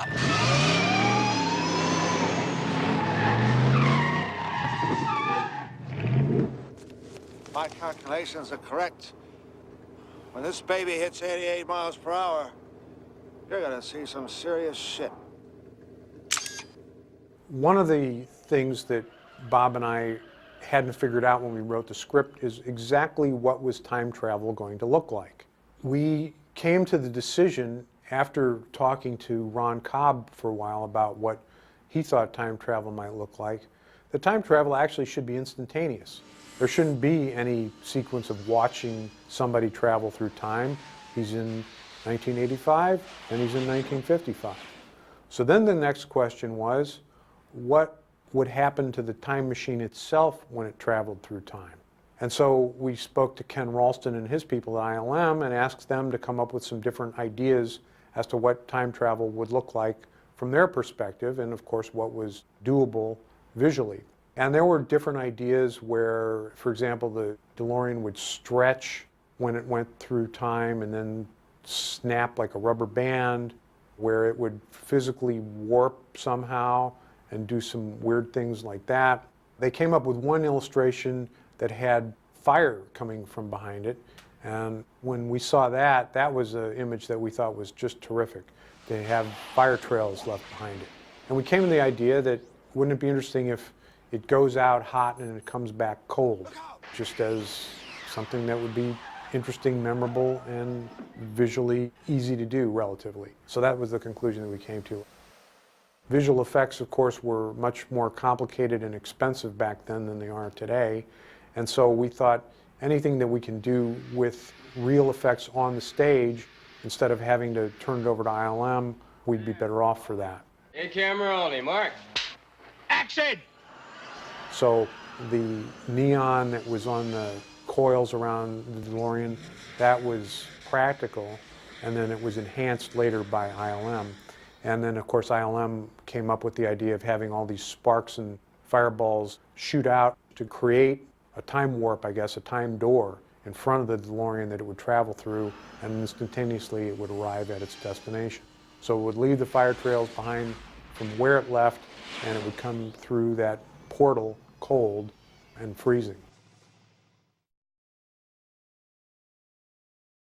My calculations are correct. When this baby hits 88 miles per hour, you're gonna see some serious shit. One of the things that Bob and I hadn't figured out when we wrote the script is exactly what was time travel going to look like. We came to the decision after talking to Ron Cobb for a while about what he thought time travel might look like, that time travel actually should be instantaneous. There shouldn't be any sequence of watching somebody travel through time. He's in 1985 and he's in 1955. So then the next question was, what would happen to the time machine itself when it traveled through time? And so we spoke to Ken Ralston and his people at ILM and asked them to come up with some different ideas as to what time travel would look like from their perspective, and of course what was doable visually. And there were different ideas where, for example, the DeLorean would stretch when it went through time and then snap like a rubber band, where it would physically warp somehow and do some weird things like that. They came up with one illustration that had fire coming from behind it, and when we saw that, that was an image that we thought was just terrific. They have fire trails left behind it. And we came to the idea that wouldn't it be interesting if it goes out hot and it comes back cold, just as something that would be interesting, memorable, and visually easy to do relatively. So that was the conclusion that we came to. Visual effects, of course, were much more complicated and expensive back then than they are today. And so we thought anything that we can do with real effects on the stage, instead of having to turn it over to ILM, we'd be better off for that. In camera only, Mark. Action! So the neon that was on the coils around the DeLorean, that was practical, and then it was enhanced later by ILM. And then, of course, ILM came up with the idea of having all these sparks and fireballs shoot out to create a time warp, I guess, a time door in front of the DeLorean that it would travel through, and instantaneously it would arrive at its destination. So it would leave the fire trails behind from where it left, and it would come through that portal cold and freezing.